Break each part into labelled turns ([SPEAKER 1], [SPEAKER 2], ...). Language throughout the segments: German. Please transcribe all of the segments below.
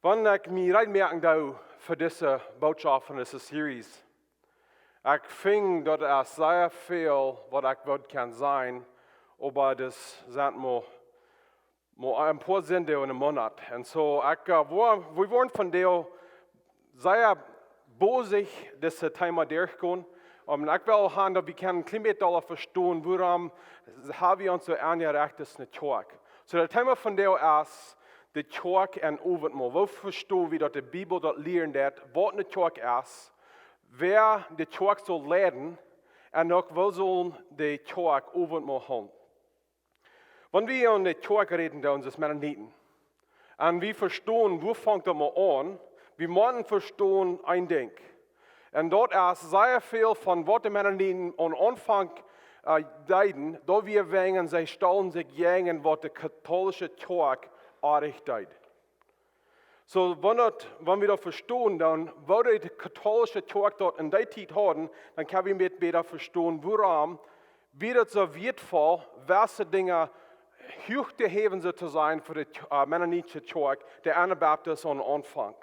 [SPEAKER 1] Wann ik me reinmerken dou voor deze boodschap van deze series. Ik vind dat er zeer veel wat ik wil kan zijn, over das zijn maar een paar zenden in een maand. En zo, we worden van deel zeer bozig deze thema doorgaan. Ik wil gaan dat we een klein beetje verstaan, waarom hebben we ons zo aangereicht als een kerk. So, het thema van deel is de kerk en avondmaal. We verstaan we dat de Bijbel dat leren dat, wat een kerk is, wer de kerk zal leiden en ook we zullen de kerk avondmaal gaan. Wanneer we aan de kerk reden, dan is het Mennoniten. En we verstaan, hoe vangt dat maar aan? We moeten verstaan een ding. En dat is zeer veel van wat de Mennoniten aan Anfang deden, dat we wegen, zij stellen zich tegen wat de katholische kerk aardig deed. So, wanneer we dat verstaan, dan wat de katholische kerk dat in die tijd hadden, dan kunnen we beter verstaan, waarom wie dat zo wertvoll, welke dingen hoog te heven te zijn voor de Mennonitische kerk, de Anabaptisten aan Anfang.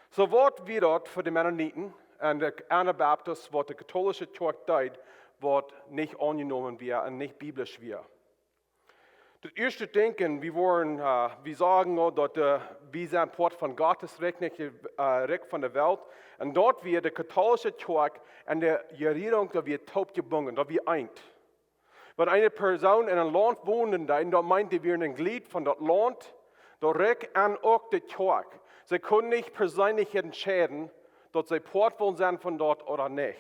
[SPEAKER 1] So, wat wie dat voor de Mennoniten en de Anabaptisten, wat de katholische kerk deed, wat niet aangenomen werd en niet biblisch werd. Het eerste denken, we sagen dat we zijn part van Gottes Recht, niet Recht van de wereld. En dat we de katholische kerk en de regering, dat we taubgebonden, dat we eind. Want een persoon in een land wonen, dat meint we een glied van dat land, dat Recht en ook de kerk. Ze kunnen niet persoonlijk entscheiden, dat ze part willen zijn van dat of niet.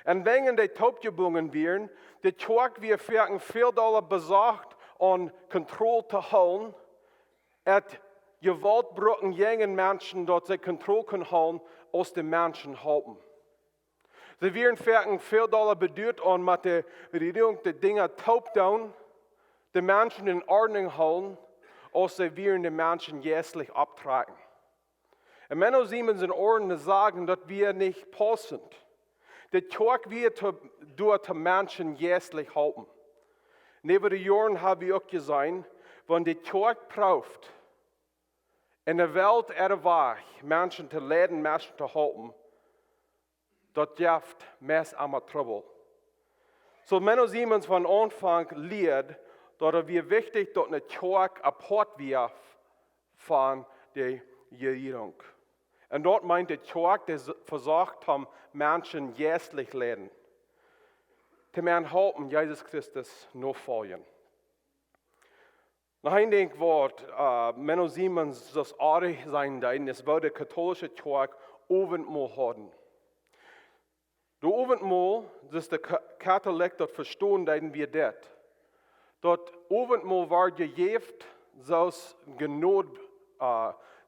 [SPEAKER 1] En wanneer die taubgebonden werden, de kerk weer veel bezacht om controle te houden, het gewaltbroken jongen mensen dat ze controle kunnen houden, als de mensen helpen. Ze werden veel beduurd om met de regering de dingen taub doen, de mensen in ordnung houden, als ze weer de mensen jährlich abtragen. En men zien in oren sagen, dat we niet passen. De kerk wird door de mensen jährlich helpen. Neben de jaren hebben we ook gezien, wanneer de kerk prooft, in de wereld weg mensen te leiden, mensen te helpen, dat geeft meest aan trouble. So men zien van aanvang leert, dat het weer wichtig dat de kerk apart wordt van de regering. En dat meint de kerk, die verzorgt om mensen jährlich leiden. Te men helpen Jezus Christus navolgen. Nog een ding wat men zien dat aardig zijn deed, is wat de katholische kerk avondmaal hadden. De avondmaal, dus de katholiek dat verstaan deden wie dat. Dat avondmaal werd gegeven zoals genood,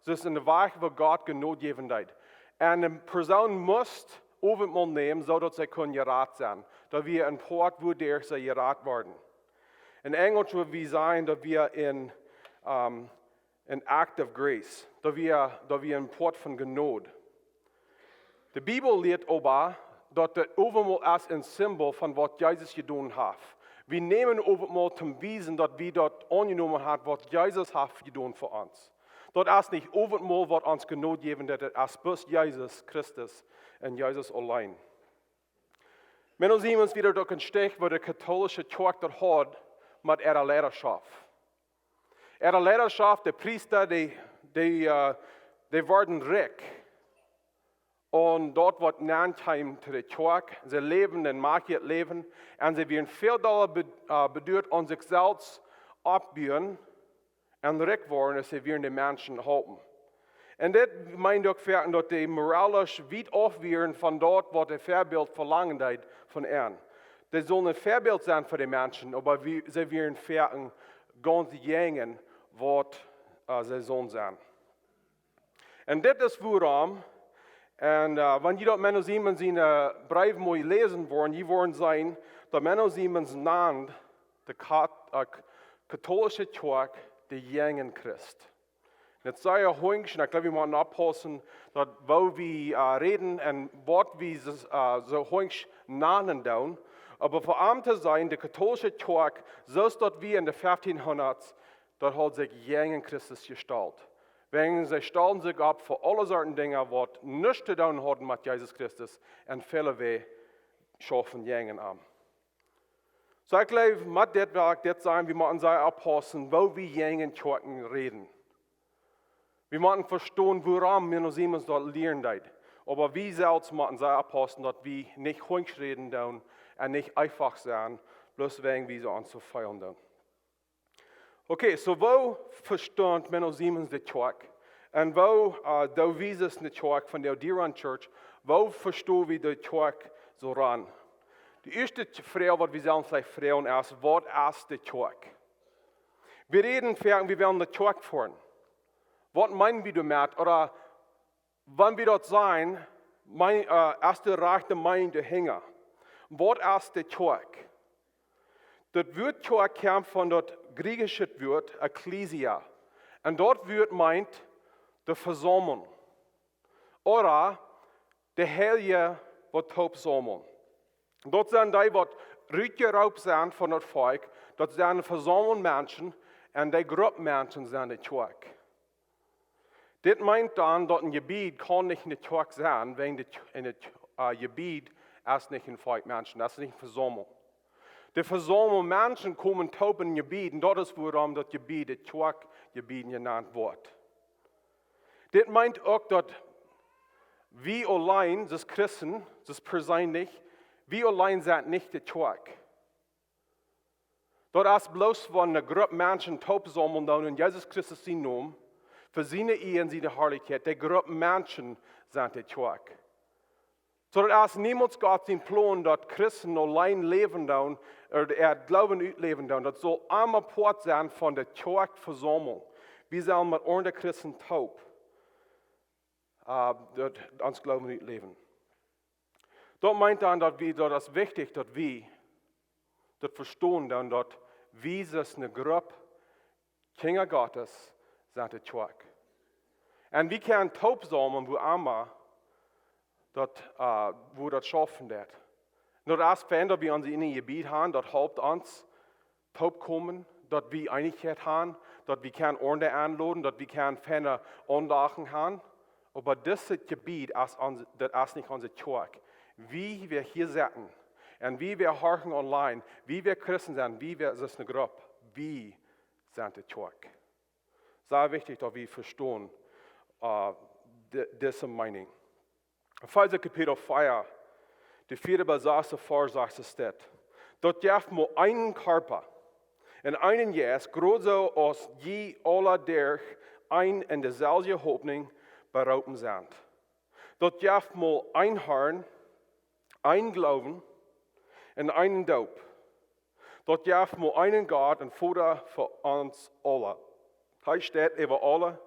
[SPEAKER 1] dus in de weg waar God genood geven deed. En een persoon moest avondmaal nemen, zodat zij kon geraad zijn. Dat we een poort waar zij geraad worden. In Engels wil we zijn dat we in een act of grace. Dat we een poort van genood. De Bijbel leert over dat de avondmaal is een symbool van wat Jezus gedaan heeft. We nemen avondmaal te wijzen dat we dat aangenomen hebben wat Jezus heeft gedaan voor ons. Dat is niet avondmaal wat ons genood geven, dat het is bus Jezus Christus en Jezus alleen. Men zien ons weer ook een stuk waar de katholische kerk dat had met ihre leiderschap. Ihre leiderschap, de priester, die worden rijk. En dat wordt naantheim te de kerk. Ze leven en maken het leven. En ze werden veel beduurd om zichzelf opbouwen en rijk worden, als ze weer de mensen helpen. En dit meint ook verder dat de moralisch wiet afweren van dat wat de voorbeeld verlangen deed van hen. Ze zullen een voorbeeld zijn voor de mensen, maar ze werden verder ganz jengen wat ze zullen zijn. En dit is waarom, en wanneer je dat men iemand zien brief mooi lezen worden, je worden zijn dat men iemand naam de katholische kerk de jongen Christ. Het zei je hoings, en ik geloof we moeten oppassen dat waar we reden en wat we zo hoings namen doen. Maar voor aan te zijn, de katholische kerk, zoals dat we in de 1500s, dat had zich jongen Christus gesteld. Wegen sie stellen sich ab für alle Sorten Dinge, was nichts zu tun haben mit Jesus Christus und viele Wege schaffen gängen an. So ich glaube, mit dem Werk, das sein, wie man sei abpassen, wo wir gängen Kjoakj reden. Wir müssen verstehen, woran wir uns immer dort lernen. Aber wir selbst müssen sei abpassen, dass wir nicht Hunsch reden und nicht einfach sein, bloß wegen wir so uns zu feiern. Okay, so wo verstehen wir uns immer die Kjoakj? Und wo, da wie es die Kjoakj von der Diran Church, wo verstehen wir die Kjoakj so ran? Die erste Frage, was wir sollen vielleicht fragen, ist, was ist die Kjoakj? Wir reden, wir werden die Kjoakj fahren. Was meinen wir damit? Oder wenn wir dort sein, ist der rechte Meinde hängen. Was ist die Kjoakj? Das Wort Kjoakj kommt von das griechische Wort Ekklesia. Und dort wird meint die Versammlung. Oder der Heilige, was Hauptsammlung. Dort sind die, was rübergeraubt sind von das Volk, dort sind Versammlung Menschen und die Gruppe Menschen sind die Kjoakj. Das meint dann, dass ein Gebiet kann nicht eine Kjoakj sein, wenn das Gebiet ist nicht ein Volk Menschen, das ist nicht eine Versammlung. Die Versammlung Menschen kommen taub in ein Gebiet und das ist, warum das Gebiet, das Kjoakj-Gebiet genannt wird. Das meint auch, dass wir allein, das Christen, das persönlich, wir allein sind nicht die Kjoakj. Das ist bloß, wenn eine Gruppe Menschen taub sammeln und Jesus Christus sie Namen, für seine Ehe und seine Herrlichkeit, die Gruppe Menschen sind die Kjoakj. So dass niemals Gott den Plan, dass Christen allein leben und Glauben ausleben, das soll einmal Port sein von der Kjoakj-Versammlung. Wir sollen mit anderen Christen taub uns Glauben ausleben. Das meint dann, dass das ist wichtig, dass wir das verstehen, dass wir sind eine Gruppe Kinder Gottes sind die Kjoakj. Und wir können taub sein, wo einmal wo das schaffen wird. Nur das verändert wir uns in ein Gebiet haben, das hilft uns taub kommen, dass wir Einigkeit haben, dass wir keine Ordnung anladen, dass wir keine Fälle Anlachen haben. Aber dieses Gebiet ist nicht unsere Kjoakj. Wie wir hier sitzen und wie wir horchen online, wie wir Christen sind, wie wir, das ist eine Gruppe, wie sind die Kjoakj. Sehr wichtig, dass wir verstehen diese Meinung. Epheser Kapitel 4, die 4. Besaße Vorsatz steht. Dort darf man einen Körper und einen Jes, größer als je alle der ein in derselben Hoffnung berufen sind. Dort darf man ein Herrn, ein Glauben und einen Doop. Dort darf man einen Gott und Vater für uns alle. Hij steht über alle,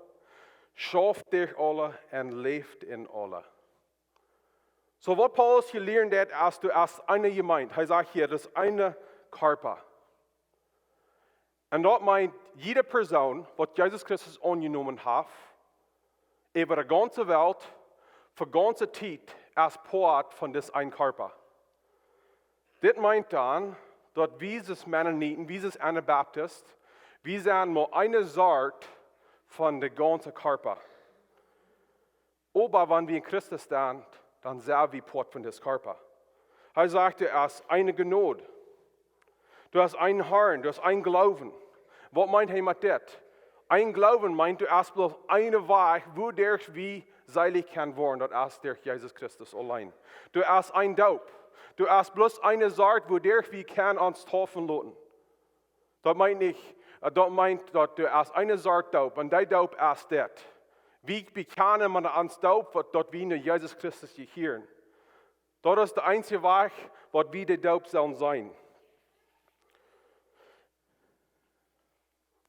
[SPEAKER 1] schafft dich alle und lebt in alle. So, was Paulus hier lernt, als du als eine Gemeinde, er sagt hier, das ist eine Körper. Und das meint, jede Person, was Jesus Christus angenommen hat, über die ganze Welt, für die ganze Zeit, als Part von diesem einen Körper. Das meint dann, dass wir das Mennoniten, wir das Anabaptist, wir sind nur eine Sorte von dem ganzen Körper. Aber wenn wir in Christus sind, dann sind wir Part von diesem Körper. Er sagte, er ist eine Gnade. Du hast einen Herrn, du hast einen Glauben. Was meint er mit das? Ein Glauben meint, du hast bloß eine Weg, wodurch wir seilig kann werden, das ist durch Jesus Christus allein. Du hast ein Doop. Du hast bloß eine Sache, wodurch wir kann uns taufen lassen. Das meint nicht, dass du hast eine Sache Doop und dein Doop ist das. Wie bekennen man ans Doop, dass wir in Jesus Christus hören? Das ist der einzige Weg, was wir der Doop sollen sein.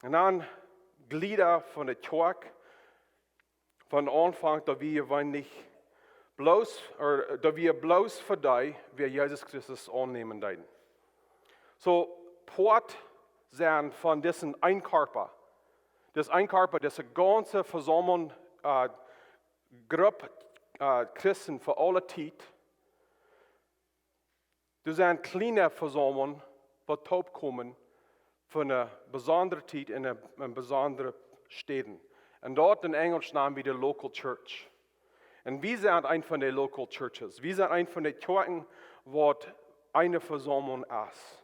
[SPEAKER 1] Und dann Glieder von der Kjoakj, von Anfang, dass wir nicht bloß für dich, wie Jesus Christus annehmen dein. So, Port sein von diesem ein Körper. Das ein Körper, das ist eine ganze Versammlung, Gruppe Christen für alle Zeit. Das ist eine kleine Versammlung, die taub kommen für eine besondere Zeit in einer besonderen Städten. En dort in Englisch namen wir de local church. En wie zijn een van de local churches? Wie zijn een van de kerken wat eine Versammlung is?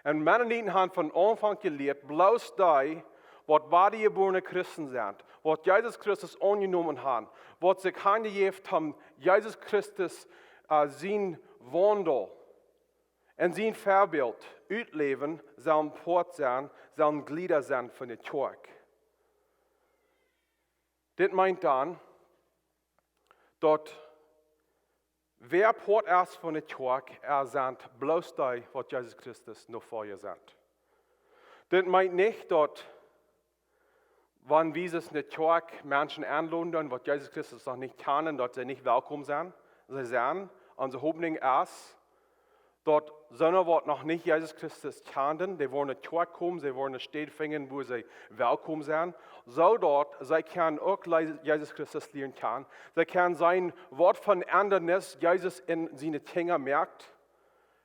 [SPEAKER 1] En Mennoniten haben von Anfang geleerd, bloß die, wat wedergeborene Christen zijn, wat Jesus Christus angenommen haben, wat sich hingegeben haben, Jesus Christus zijn Wandel en zijn Vorbild uitleven, sollen Port zijn, sollen Glieder zijn von der Kerk. Dit meint dan, dat wer Port ist von der Kerk, sind bloß die, was Jesus Christus noch vor ihr sind. Das meint nicht, dass, wenn wir es in der Kerk Menschen anladen, was Jesus Christus noch nicht kennen, dass sie nicht willkommen sind. Sie sind, unsere Hoffnung ist, dass solche, die noch nicht Jesus Christus kennen, die wollen in die Kerk kommen, sie wollen eine Stätte finden, wo sie willkommen sind, so dort, sie können auch Jesus Christus lernen können. Sie können sein Wort von Ändernis, Jesus in seine Finger merkt,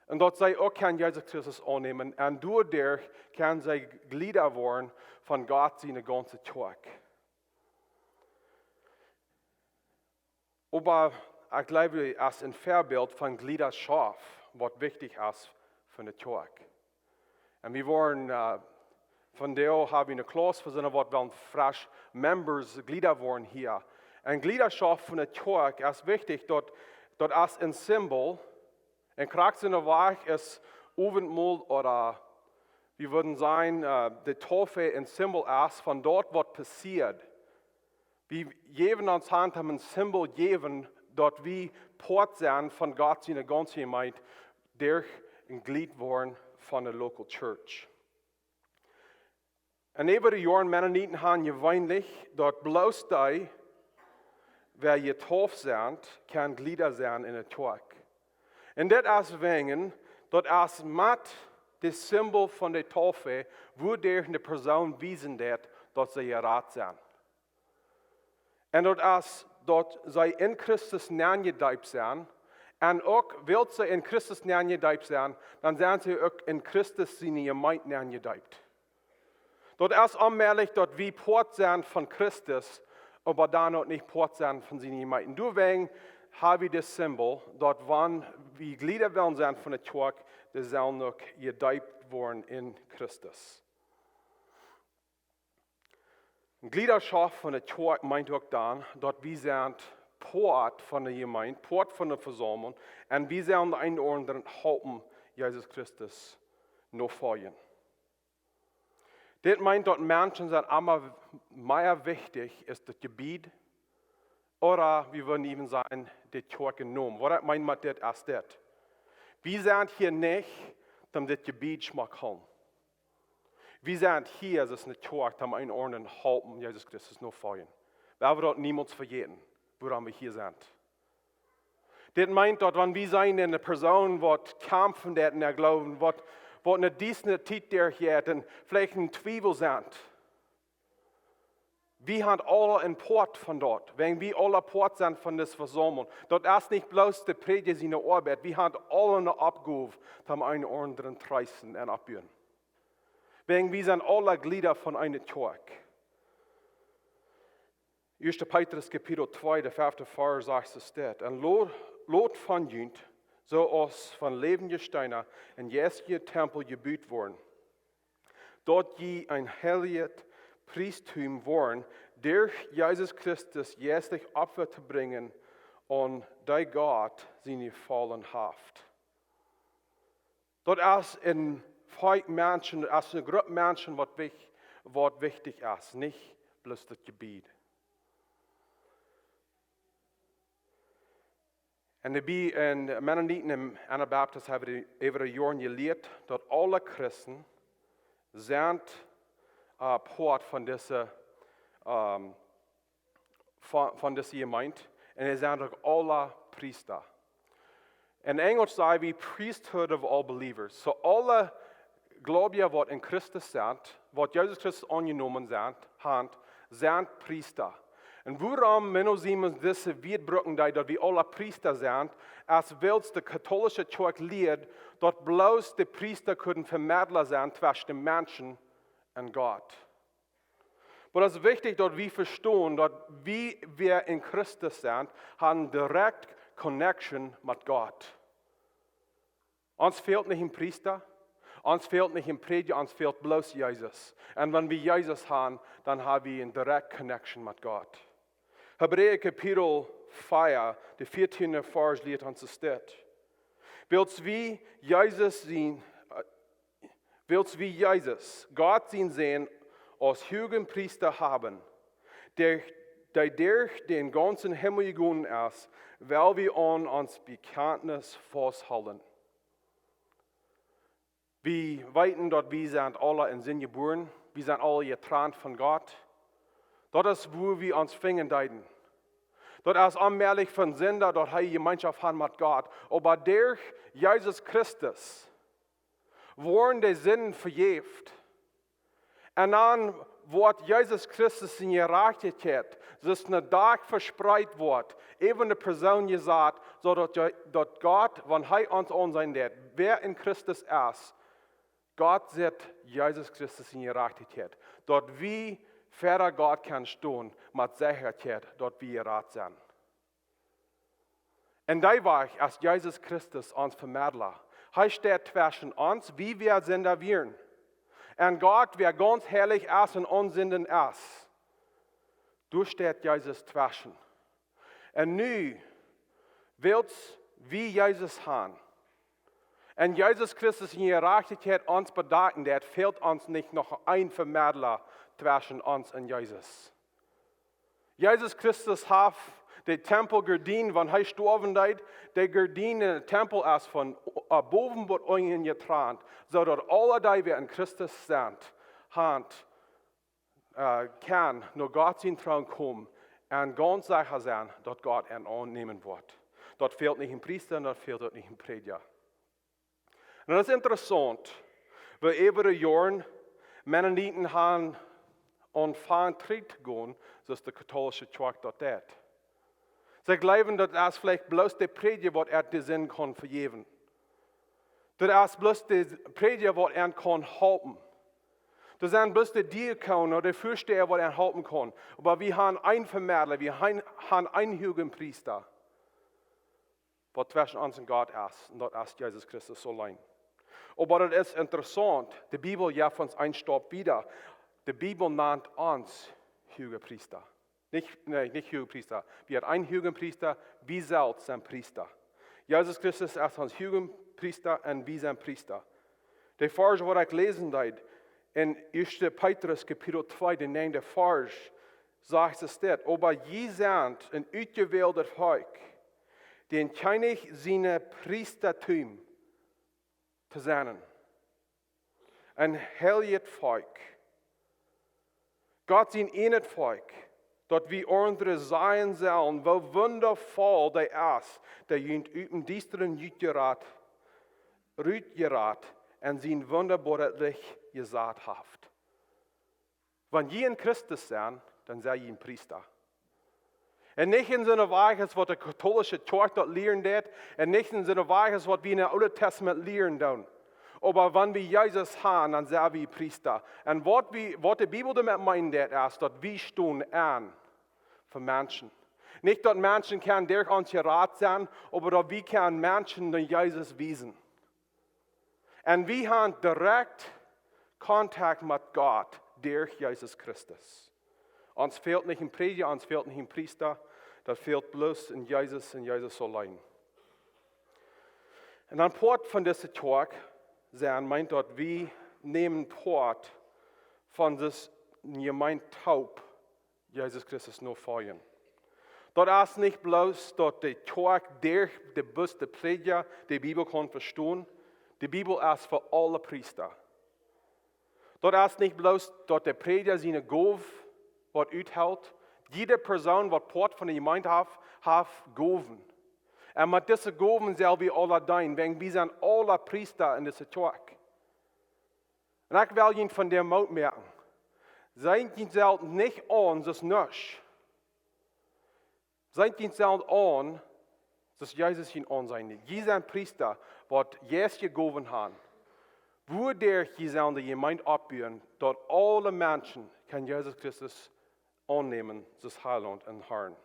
[SPEAKER 1] und dort sie auch können Jesus Christus annehmen, und dadurch können sie Glieder werden von Gott, seine ganze Kerk. Aber ich glaube, es ist ein Vorbild von Gliederschaft, was wichtig ist für die Kerk. Und wir wollen, von der haben wir eine Klasse, wir wollen frisch Members, Glieder werden hier. Und Gliederschaft von der Kerk ist wichtig, dort ist ein Symbol, ein Charakter in der Weg ist Abendmahl oder wir würden sagen, die Taufe ein Symbol ist von dort, was passiert. Wir geben uns Hand, haben ein Symbol geben, dort wir Port sind von Gott, seine ganze Gemeinde, durch ein Glied worden von der Local Church. Und über die Jahre Mennoniten haben gewöhnlich, dort bloß die, wer getauft sind, kann Glieder sein in der Kerk. Und das ist wegen, dort ist mit das Symbol von der Taufe, wo der eine Person wiesen wird, dass sie gerat sind. Und dort sie in Christus neangedeibt sind, und auch, will sie in Christus neangedeibt sein, dann sind sie auch in Christus seine Gemeinde neangedeibt. Dort ist allmählich, dort wie Port sind von Christus, aber dann noch nicht Port sind von seinen Gemeinden. Deswegen habe ich das Symbol, dort wann wie Glieder werden sein von der Kerk, die sollen noch gedeibt worden in Christus. Gliederschaft von der Kerk meint auch dann, dort wir sind Port von der Gemeinde, Port von der Versammlung, und wir sollen einen oder anderen halten, Jesus Christus noch folgen. Das meint, dass Menschen sind immer mehr wichtig ist das Gebiet, oder wir würden eben sagen, die Kerk genommen. Was meint man das als das? Wir sind hier nicht, um das Gebiet zu machen. Wir sind hier, es ist eine Kerk, um einen oder anderen halten, Jesus Christus noch folgen. Wir dort niemals vergessen, woran wir hier sind. Das meint, dass wenn wir sein in einer Person, die kämpfen, in der Glauben, die eine diesen Zeit der hier und vielleicht ein Zweifel sind. Wir haben alle einen Port von dort, wenn wir alle Port sind von der Versammlung. Dort ist nicht bloß die Predigt seine Arbeit, wir haben alle eine Abgabe, um einen oder anderen Treisen und abführen. Wenn wir sind alle Glieder von einer Kerk. 1. Petrus Kapitel 2, der 5. Vers sagt es dort. Und Lot von Jünd, so aus von lebenden Steinen in jesigem Tempel gebaut worden. Dort je ein heiliges Priesttum worden, durch Jesus Christus jährlich Opfer zu bringen und der Gott seine vollen Haft. Dort ist ein Volk Menschen, als eine Gruppe Menschen, was wichtig ist, nicht bloß das Gebiet. Und in Mennoniten und Anabaptisten haben wir über die Jahre gelehrt, dass alle Christen sind Port von dieser Gemeinde und sie sind auch alle Priester. In Englisch sagen wir Priesthood of all believers. So alle Gläubiger, die in Christus sind, die Jesus Christus angenommen haben, sind Priester. Und warum müssen wir diese Wiederbrücken, dass wir alle Priester sind, als weil die katholische Kirche lehrt, dass bloß die Priester können Vermittler sein zwischen den Menschen und Gott. Aber das ist wichtig, dass wir verstehen, dass wir in Christus sind, haben direkt Connection mit Gott. Uns fehlt nicht ein Priester, uns fehlt nicht ein Prediger, uns fehlt bloß Jesus. Und wenn wir Jesus haben, dann haben wir eine direct Connection mit Gott. Hebräer Kapitel 4, die 14. Vers lehrt uns das steht. Willst wie Jesus, Gott sehen, als höheren Priester haben, der durch den ganzen Himmel gegangen ist, weil wir an uns Bekenntnis festhalten. Wir weiten, dass wir sind alle in Sinn geboren, wir sind alle getrennt von Gott. Das ist, wo wir uns fingen deuten. Das ist allmählich von Sünder, dass wir Gemeinschaft haben mit Gott. Aber durch Jesus Christus wurden die Sünden vergeben. Und dann wird Jesus Christus in Gerechtigkeit, dass eine Tag verspreit wird, eben eine Person gesagt, so dass Gott, wenn er uns ansehen wird, wer in Christus ist, Gott sieht Jesus Christus in Gerechtigkeit. Dort wie Vater Gott kann stehen, mit Sicherheit, dort wir gerecht sind. Und da war ich, als Jesus Christus uns Vermittler. Er steht zwischen uns, wie wir Sünder wären. Und Gott, wer ganz herrlich ist und unsünden ist. Du steht Jesus zwischen. Und nu willst wie Jesus haben. Und Jesus Christus in Gerechtigkeit uns bedanken, der fehlt uns nicht noch ein Vermittler zwischen uns und Jesus. Jesus Christus hat die Tempelgardinen, wenn er gestorben ist, die Gardinen im Tempel ist von boven bis unten getrennt, sodass alle, die wir in Christus sind, kann nur Gott sein Traum kommen und ganz sicher sein, dass Gott ihn annehmen wird. Dort fehlt nicht ein Priester und dort fehlt dort nicht ein Prediger. Und das ist interessant, weil über die Jahre Mennoniten haben angefangen zu gehen, so ist die katholische Kirche dort tut. Sie glauben, dass es vielleicht bloß der Prediger, was die Sinn kann vergeben. Dass es bloß der Prediger, was kann helfen. Das sind bloß die Diakon oder die Fürsteher, was helfen kann. Aber wir haben einen Vermittler, wir haben einen höheren Priester, was zwischen uns und Gott ist. Und das ist Jesus Christus allein. Aber das ist interessant. Die Bibel gibt uns einen Stopp wieder. Die Bibel nennt uns höhere Priester. Nicht höhere Priester. Wir haben einen höheren Priester, wir selbst sind Priester. Jesus Christus ist uns höheren Priester und wir sind Priester. Der Vers, was ich lesen habe, in 1. Petrus Kapitel 2, den 9. Vers, sagt es dort, aber je sind ein ausgewähltes Volk, den König seine Priestertum zu sein. Ein heiliges Volk. Gott sein eines Volk, dort wie unsere sein sollen, wo wundervoll der ist, der jünt üben diesteren Jütgerat, und sein wunderbares Licht gesagt hat. Wenn je in Christus sind, dann sei je ein Priester. Und nicht in so einer Weise, was die katholische Kirche dort lehren wird, und nicht in so einer Weise, was wir in dem Alten Testament lehren tun. Aber wenn wir Jesus haben, dann sind wir Priester. Und was die Bibel damit meint, ist, dass wir stehen an für Menschen. Nicht, dass Menschen können durch uns gerat sein, aber dass wir können Menschen durch Jesus wiesen. Und wir haben direkt Kontakt mit Gott durch Jesus Christus. Uns fehlt nicht ein Prediger, uns fehlt nicht ein Priester, das fehlt bloß in Jesus allein. Und ein Part von dieser Talk sein meint dort, wir nehmen Part von das gemeint taub, Jesus Christus nur feiern. Dort ist nicht bloß, dass der Talk durch die beste Prediger die Bibel kann verstehen. Die Bibel ist für alle Priester. Dort ist nicht bloß, dass der Prediger seine Gabe aushält. Jede Person, die Part von der Gemeinde hat Gaben. Und mit diesen Gaben sollen wir alle dienen, denn wir sind alle Priester in dieser Kirche. Und ich will Ihnen von dem Mut merken. Seid ihr selbst nicht an, das nicht. Seid ihr selbst an, dass Jesus ihn ansehen. Sie sind Priester, die Jesus gegeben haben. Wodurch sie sollen die Gemeinde abbauen, dass alle Menschen kann Jesus Christus annehmen, das Heiland und Herrn.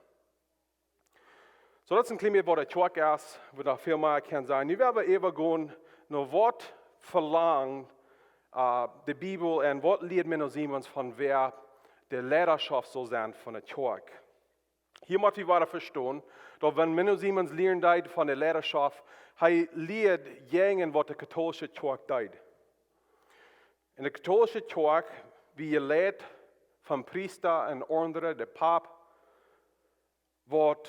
[SPEAKER 1] So, das ist ein kleines Wort der Kjoakj ist, wo noch viel mehr kann sein. Nu werden wir even gehen, nur was verlangt die Bibel und was lehrt mir noch Siemens von wer der Leiterschaft soll sein von der Kjoakj. Hier muss ich weiter verstehen, dass wenn Menno Siemens lernen von der Leiterschaft, er lehrt jenen, was der katholische Kjoakj tut. In der katholische Kjoakj, wie ihr lehrt vom Priester und anderen, der Papst, wird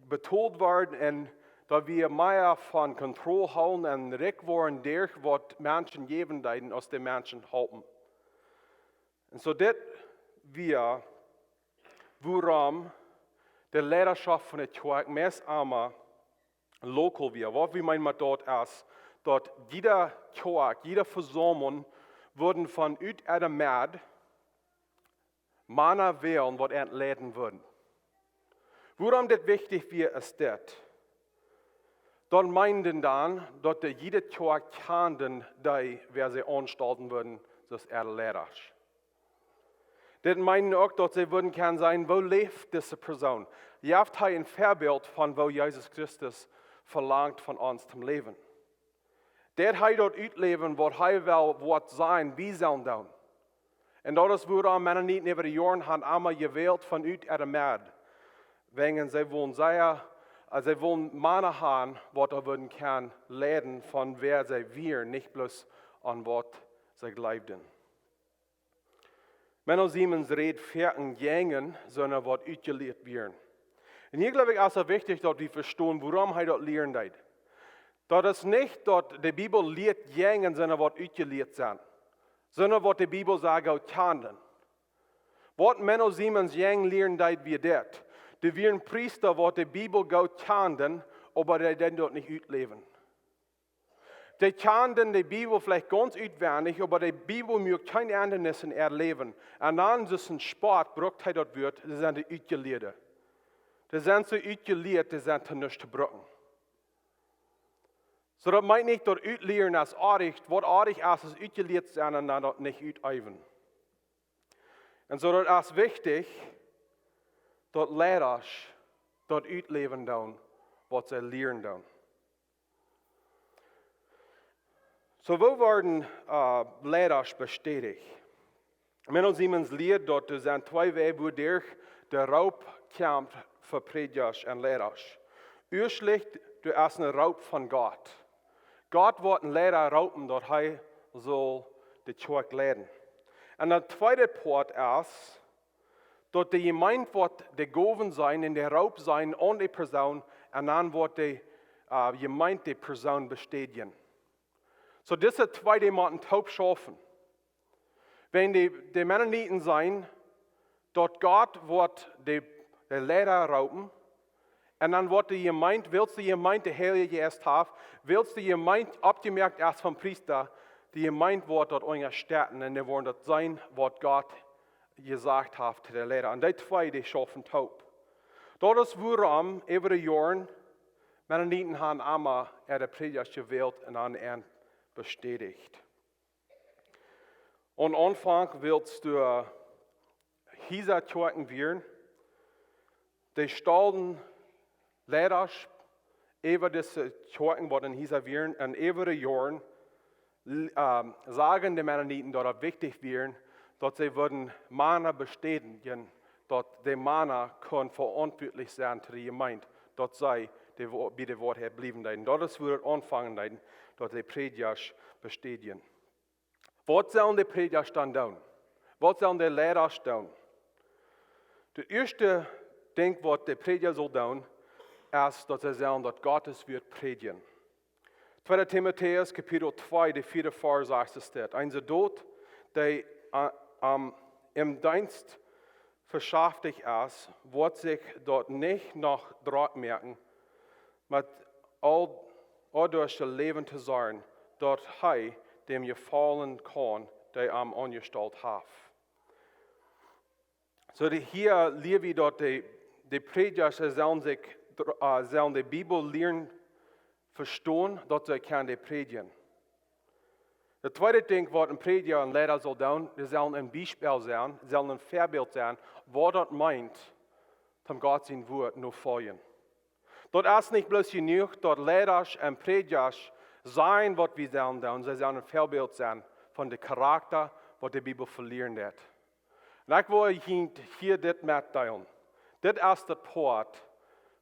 [SPEAKER 1] betont werden und da wir mehr von Kontrolle haben und recht worden durch, was Menschen geben, aus den Menschen halten. Und so das wir, worum die Leiterschaft von der Kjoakj meist einmal lokal wird. Was wir meinen dort ist, dass jeder Kjoakj, jeder Versammlung würden von ut der Mad Männer wählen, was entladen würden. Worum das wichtig wird, ist das. Dort meinen dann, dass jede Kjoakj kann, wer sie anstalten würden, das Leiter. Das meinen auch, dass sie würden kann sein, wo lebt diese Person. Ihr habt ein Vorbild von, wo Jesus Christus verlangt von uns zum Leben. Der hat dort ausleben, was er will, was sein, wie sollen tun. Und das wurde Männer nicht über die Jahre haben einmal gewählt von ut der Mad. Wegen sie wollen sie wollen Männer haben, was er würden kann leiden von wer sie wir, nicht bloß an was sie glaubten. Männer Siemens redet fertig gängen, sondern was ausgelehrt werden. Und hier glaube ich auch so wichtig, dass wir verstehen, warum er dort lehren tut. Das ist nicht, dass die Bibel lehrt gängen, sondern was ausgelehrt sind. Sondern was die Bibel sagt, auch kann. Was Männer Siemens gängen lehren tut, wie das. Die werden Priester, was die Bibel gut kann, aber die dann dort nicht ausleben. Die kennen die Bibel vielleicht ganz auswendig, aber die Bibel möchte kein Ändernis in ihr Leben. Und dann ist es ein Sport, braucht er dort wird, das sind die Ausgelehrten. Die sind so ausgelehrt, die sind zu nichts zu brauchen. So, das meint nicht, dass Auslehren als artig, was artig ist, ist ausgelehrt sein und dann dort nicht ausüben. Und so, das ist wichtig, dass Lehrer dort ausleben tun, was sie lehren tun. So, wo werden Lehrer bestätigt? Männer Siemens lehrt, dass es sind zwei Wege, wodurch der Raub kämpft für Prediger und Lehrer. Erstlich, du hast einen Raub von Gott. Gott wird einen Lehrer rauben, dass er soll die Kjoakj lehren. Und der zweite Part ist, dass die Gemeinde wird die Goven sein, in der Raub sein an die Person, und dann wird die Gemeinde die Person bestätigen. So diese zwei, die müssen taub schaffen. Wenn die Mennoniten sein, dort Gott wird die Lehrer rauben, und dann wird die Gemeinde, willst die Gemeinde, die Heilige erst haben, willst die Gemeinde, abgemerkt erst vom Priester, die Gemeinde wird dort unterstützen, und die wollen dort sein, was Gott gesagt hat zu der Lehrer. Und die zwei, die schaffen taub. Dort ist warum, über die Jahre, Mennoniten haben einmal der Prediger gewählt und dann bestätigt. Und am Anfang willst du dieser Kjoakj werden, die stalden Lehrer über diese Kjoakj, die in dieser werden, und über die Jahre sagen die Mennoniten, dass es wichtig wäre, dass sie würden Männer bestätigen, dass die Männer können verantwortlich sein für die Gemeinde, dass sie bei dem Wort her bleiben. Das wird anfangen, dass die Prediger bestätigen. Was sollen die Prediger dann tun? Was sollen die Lehrer tun? Das erste Ding, was die Prediger soll tun, ist, dass sie sagen, dass Gottes wird predigen. 2. Timotheus, Kapitel 2, die 4. Vers sagt es dort. Ein Soldat, der im Dienst verschafftig ist, wird sich dort nicht noch Draht merken, mit all durch das Leben zu sein, dort er dem gefallen kann, der am angestellt hat. So hier lernen wir dort die Prediger sollen die Bibel lernen, verstehen, dass sie können predigen. De tweede ding wat een prediker en leider zal doen, die zullen een Beispiel zijn, zullen een voorbeeld zijn, wat dat meint, om God zijn woord nog volgen. Dat is niet bloos genoeg, dat leiders en predikers zijn wat we zullen doen, ze zullen een voorbeeld zijn van de karakter wat de Bijbel verleren heeft. En ik wil hier dit met delen. Dit is het poort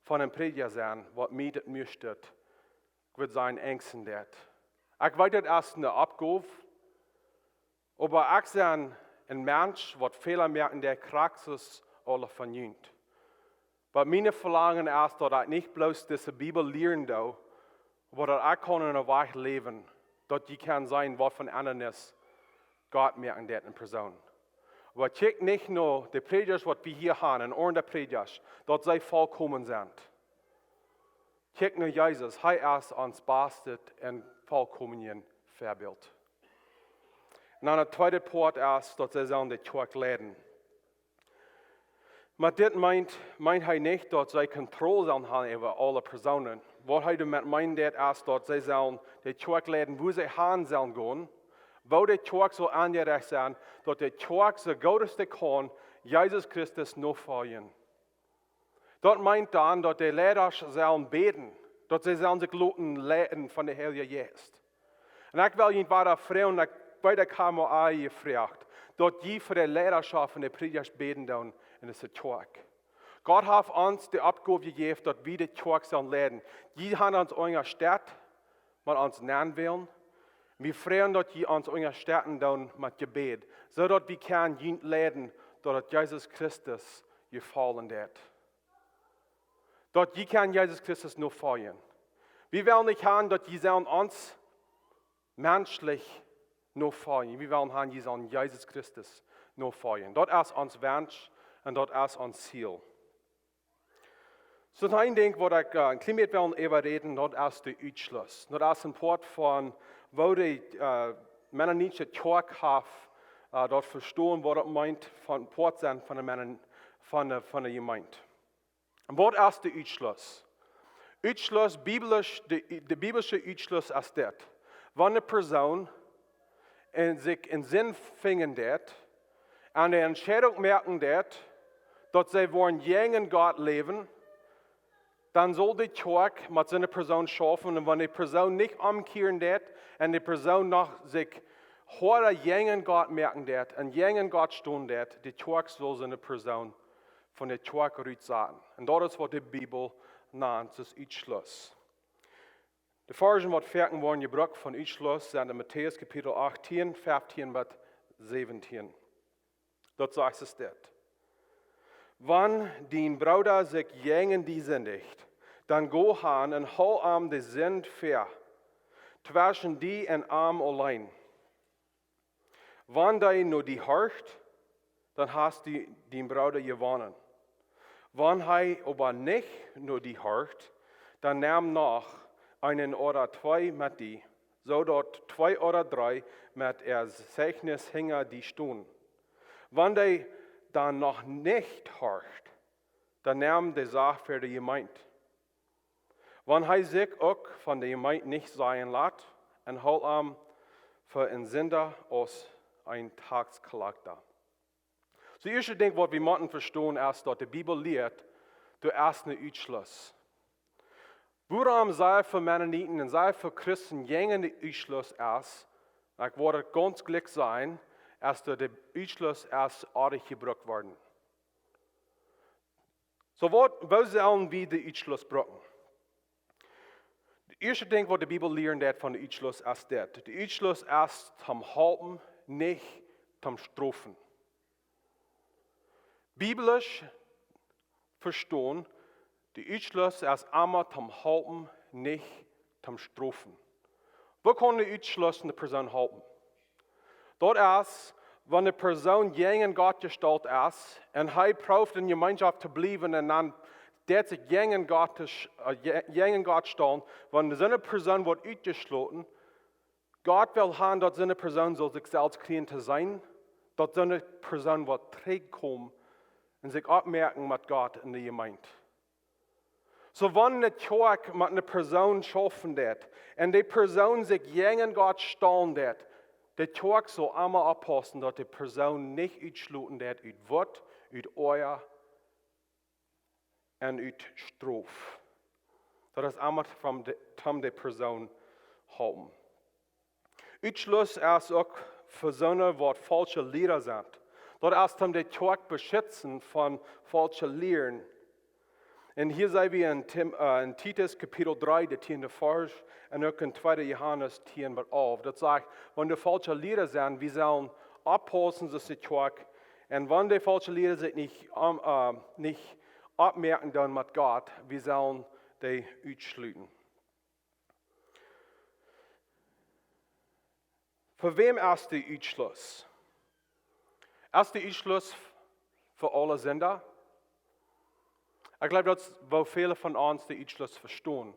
[SPEAKER 1] van een prediker zijn, wat mij dit moest. Ik wil zijn angsten dit. Ik weet het als een opgave, maar ik ben een mens wat vele merken der Praxis alle vernieuwt. Maar mijn verlangen is dat ik niet bloos deze Bibel leren doe, maar dat ik kan in een weg leven, dat je kan zijn wat van anderen is, God merken dat in persoon. Maar check niet nur de predikers wat we hier hebben, en andere predikers, dat zij volkomen zijn. Check naar Jezus, hij is ons beste en volkomen voorbeeld. En dan het tweede poort is dat zij zullen de kerk leiden. Maar dit meint hij niet dat zij controle zullen hebben over alle personen. Wat hij damit meint is dat zij zullen de kerk leiden, wo zij heen zullen gaan. Wo de kerk zal aangericht zijn, dat de kerk zo grootste kan, Jezus Christus nog volgen. Dat meint dan dat de leiders zullen beten, dat zij zullen zich laten leiden van de Heilige Geest. En ik wil je verder vragen, ik bij de kamer aan je vraagt, dat je voor de leiderschap van de predikers beten doen in deze kerk. God heeft ons de opgave gegeven dat we de kerk zullen leiden. Je hebt ons ondersteunt met ons naam willen. We vragen dat je ons ondersteunen doen met gebed, zodat we kunnen leiden dat Jezus Christus je volgen heeft. Dat je kan Jezus Christus nog volgen. We willen niet gaan dat je zullen ons menselijk nog volgen. We willen gaan je zullen Jezus Christus nog volgen. Dat is ons wens en dat is ons ziel. Zo'n een ding wat ik een klein beetje wil over reden, dat is de uitschluss. Dat is een poort van waar de Mennonitische kerk heeft, dat verstaan wat het meint van poort zijn van de gemeente. En wat is de uitschluss? Uitschluss, de biblische uitschluss is dit. Wanneer een persoon zich in zin vingen dat, en de entscheidung merken dat zij voor een jongen God leven, dan zal de kerk met zijn persoon schaffen. En wanneer de persoon niet omkeren dat, en de persoon nog zich horen jongen God merken dat, en jongen God staan dat, de kerk zal zijn persoon van de kerk uitzetten. En dat is wat de Bijbel naant, dus uitschluss. De versen wat verken worden gebruikt van uitschluss zijn in Matthäus kapitel 18, 15 tot 17. Dat zegt es dit. Wann die Bruder sich jengen die sündigt, dann go han en hol am de Sünd ver, zwischen die en am allein. Wann die nur die hart, dann hast die Bruder gewonnen. Wann hij aber nicht nur die hart, dann nahm noch einen oder zwei mit die, zodat zwei oder drei mit Zeichnis hinger die stehen. Wann die dann noch nicht hört, dann nahm die Sache für die Gemeinde. Wann hij sich auch von der Gemeinde nicht sein lässt, und holt ihm für einen Sünder aus ein Tagscharakter. So, das erste Ding, was wir müssen verstehen, ist, dass die Bibel lehrt, du erst einen Ausschluss. Warum sei für Mennoniten und sei für Christen jenen Ausschluss ist, ich würde ganz glücklich sein, als der Ausschluss erst ordentlich gebraucht worden. So, wo sollen wir den Ausschluss brauchen? Das erste Ding, was die Bibel lehrt von dem Ausschluss, ist das. Der Ausschluss ist zum Halten, nicht zum Strafen. Biblisch verstehen, der Ausschluss ist immer zum Halten, nicht zum Strafen. Wo kann der Ausschluss eine Person halten? Das ist, wenn eine Person gegen Gott gestellt ist und er probt in Gemeinschaft zu bleiben und dann der sich gegen Gott stellen, wenn so eine Person wird ausgeschlossen, Gott will haben, dass so eine Person soll sich selbst kriegen zu sein, dass so eine Person wird zurückkommen und sich abmerken mit Gott in der Gemeinde. So, wenn eine Kirche mit einer Person schaffen wird und die Person sich gegen Gott stellen wird, De Kjoakj soll immer oppassen, dat die Person nicht uitschloten wird uit Wort, uit Euer en uit Strof. Dat is immer von der Person halten. Uitschluss ist auch für solche, wat falsche Lehrer sind. Dat ist die Kjoakj beschützen von falschen Lehren. Und hier sehen wir in Titus Kapitel 3, der 10. Vers, und auch in 2. Johannes 10, Vers 11. Das sagt, wenn die falsche Lehrer sind, wir sollen abpassen, dass die Kjoakj, und wenn die falschen Lehrer sich nicht abmerken dann mit Gott, wir sollen die ausschließen. Für wem ist der Ausschluss? Ist der Ausschluss für alle Sünder? Ich glaube, das wo viele von uns den Ausschluss verstehen.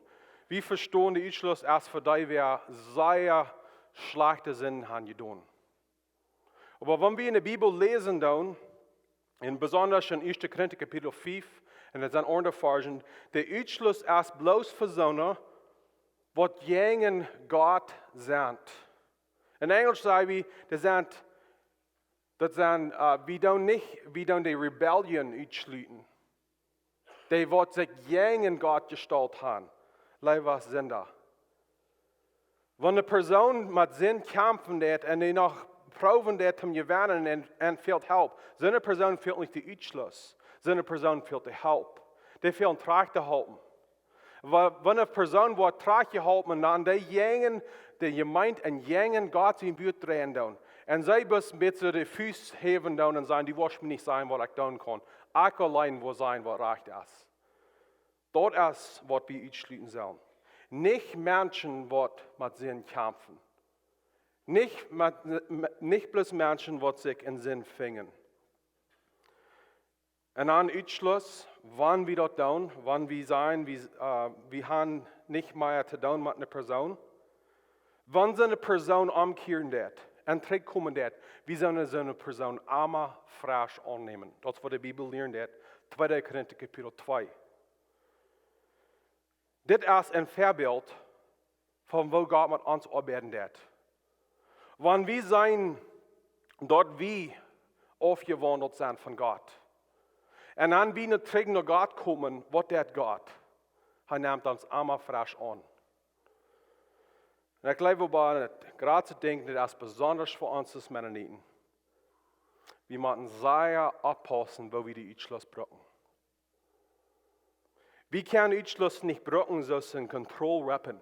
[SPEAKER 1] Wir verstehen den Ausschluss erst für die, wir sehr schlechte Sinn haben getan. Aber wenn wir in der Bibel lesen, dann, in besonders in 1. Korinther Kapitel 5, und das sind andere Versen, der Ausschluss ist bloß für solche, was gegen Gott sind. In Englisch sagen wir, wir don't die Rebellion ausschließen. Die, die sich gegen Gott gestellt haben, leider sind da. Wenn eine Person mit Sinn kämpfen wird und die noch proben wird, um zu gewinnen und fehlt Hilfe, so eine Person fehlt nicht der Ausschluss, so eine Person fehlt die Hilfe. Die fehlen Trag zu halten. Wenn eine Person wird Trag gehalten und dann die Gemeinde und gegen Gott in Büt drehen dann. Und sie müssen mit so die Füße heben dann und sagen, die wirst mir nicht sein, was ich tun kann. Ich allein will sein, was recht ist. Das ist, was wir ausschließen sollen. Nicht Menschen, die mit Sinn kämpfen. Nicht bloß Menschen, die sich in Sinn fingen. Und an Ausschluss, wann wir das tun, wann wir sein, wir haben nicht mehr zu tun mit einer Person. Wenn so eine Person umkehren wird, und zurückkommen wird, wie sollen so eine Person immer frisch annehmen. Das ist, was die Bibel lernt, 2. Korinther Kapitel 2. Das ist ein Vorbild von wo Gott mit uns arbeiten wird. Wenn wir sein, dort wir aufgewandelt sind von Gott, und dann wir nicht zurück nach Gott kommen, was der Gott? Er nimmt uns immer frisch an. Und ich glaube, gerade zu denken, das ist besonders für uns als Mennoniten. Wir müssen sehr aufpassen, wo wir die Ausschluss brauchen. Wir können Ausschluss nicht brauchen, so in Kontrolle rappen.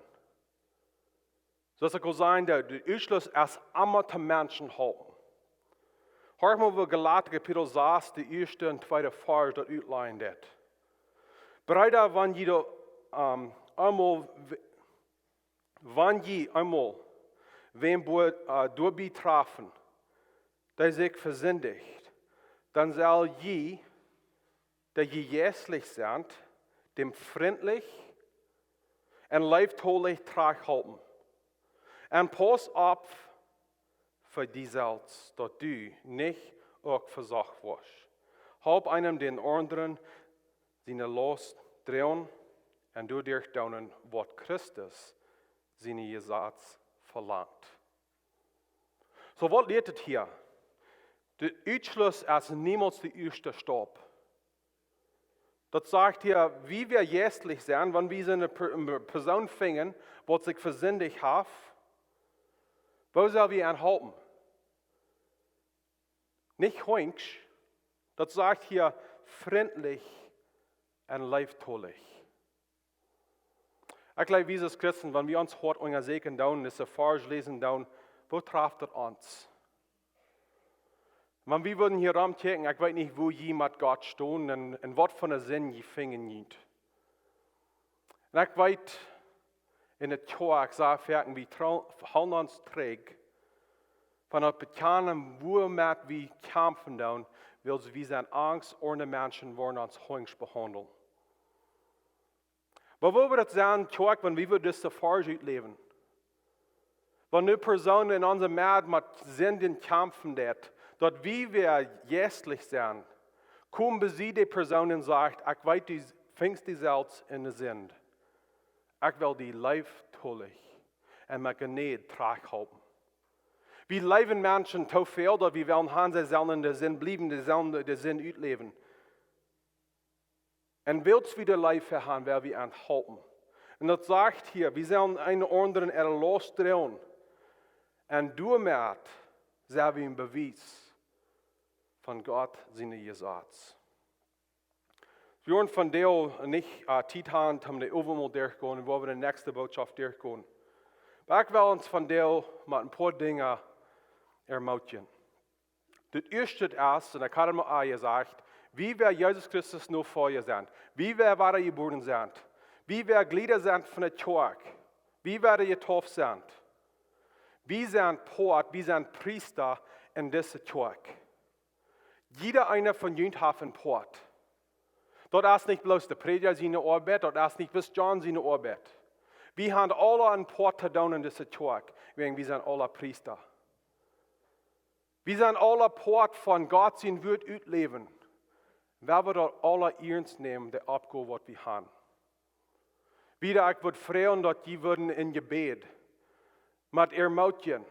[SPEAKER 1] So es kann sein, der Ausschluss ist immer zu Menschen halten. Hör mal, wo Galater Kapitel 6, die 1. und 2. Vers dort outline wird. Brüder, wenn je einmal wem du betrafen, der sich versündigt, dann soll je, der je jässlich sind, dem freundlich und leibtolich Trag halten. Und pass auf für die selbst, dass du nicht auch versagt wirst. Halb einem den anderen seine Last drehen und du dich tun, was Christus seine Gesetz verlangt. So, was lehrt es hier? Der Ausschluss ist niemals der erste Stopp. Das sagt hier, wie wir jästlich sind, wenn wir so eine Person finden, die sich versündigt hat, wo sollen wir anhalten? Nicht heunsch, das sagt hier freundlich und leibtolich. Ich glaube, wir als Christen, wenn wir uns heute unser Segen tun, das Vers lesen tun, wo trifft das uns? Wenn wir würden hier rumchecken, ich weiß nicht, wo jemand Gott stehen und was von der Sinn je fingen nicht. Und ich weiß, in der Kjoakj sagen wir halten uns träg, von der Bekannten, wo wir kämpfen tun, weil wir sind Angst, ohne Menschen wollen uns heunsch behandeln. Aber wo wir das sagen, Kjoakj, wenn wir das Vers leben? Wenn eine Person in unserem März mit Sünden kämpfen wird, dort wie wir jästlich sind, kommen sie die Person und sagt, ich weiß, du fängst die selbst in der Sünde. Ich will die leibtolich und mit Gnade Trag halten. Wie leven mensen te veel dat we willen gaan ze zelf in de zin blijven, de zin uitleven. En wils we de leven gaan, waar we aan helpen. En dat zegt hier, we zullen een anderen er losdrehen. En daarmee zijn we een bewijs van God zijn gezag. We worden van deel niet tijd hebben om de overmal doorgaan en waar we de nächste boodschap doorgaan. Maar ik wil ons van deel met een paar dingen ermoedigen. Het eerste is, en ik had het al gezegd, wie wij Jezus Christus nu voor je zijn. Wie wij waren geboren zijn. Wie wij glieder zijn van het Kjoakj. Wie wij getauft zijn. Wie zijn poort, wie zijn priester in deze Kjoakj. Jeder einer von jullie heeft een poort. Dat is niet bloos de prediger zijn arbeid, dat is niet bloos John zijn arbeid. We hebben alle een poort te doen in deze Kjoakj, wegen we zijn alle priester. We zijn alle poort van God zijn woord uitleven. Waar we dat alle ernst nemen, de opgave wat we hebben. Wieder ik wil vragen dat je worden in gebed, met ermoedigen.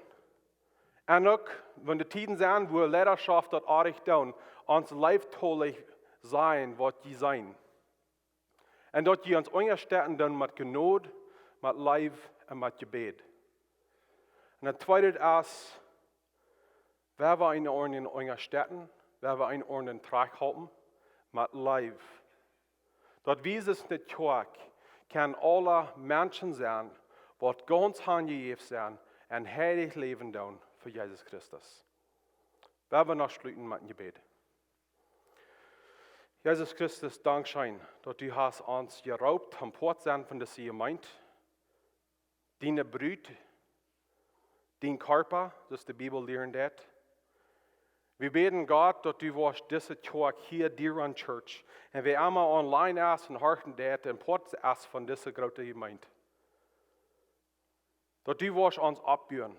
[SPEAKER 1] En ook, wenn de tijden zijn, wo leiderschap dat aardig doen, ons lijftolig zijn wat je zijn. En dat je ons ondersteunen doen met genood, met lijf en met gebed. En het tweede is, waar we een orde ondersteunen, waar we een orde terughouden, met lijf. Dat Jezus niet Kjoakj kan alle mensen zijn, wat ganz handgegeven zijn en heilig leven doen voor Jezus Christus. We we nog sluiten met een gebed. Jezus Christus, dankzij dat u hast ons geraubt am Port zijn van de gemeente. Die bruid, die Körper, dus de Bibel leren dat. We beten God dat u was deze Kjoakj hier dier aan church. En we allemaal online is en harten dat en Port is van deze grote gemeente. Dat u was ons opbouwen.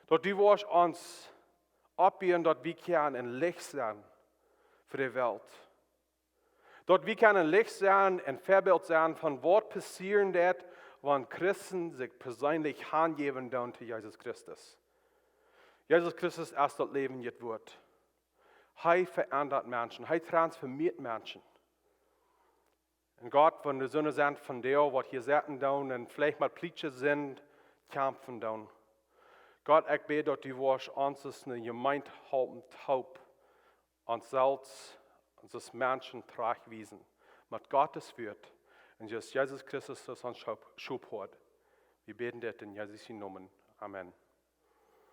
[SPEAKER 1] Dat u was ons opbouwen dat we kunnen een licht zijn voor de wereld. Dat we kunnen een licht zijn en voorbeeld zijn van wat passieren dat wanneer Christen zich persoonlijk aangeven doen te Jezus Christus. Jezus Christus is dat leven het woord. Hij verandert mensen, hij transformeert mensen. En God, wenn de zonen zijn van deel wat je zetten doen en vielleicht met plietjes zijn, kampen doen. God, ik bid dat u was ons een gemeente helpen, hoop, ons zelfs, ons mensen terugwijzen. Met Gottes woord. En Jezus Christus als ons schub hoort. We beten dit in Jezus' naam. Amen.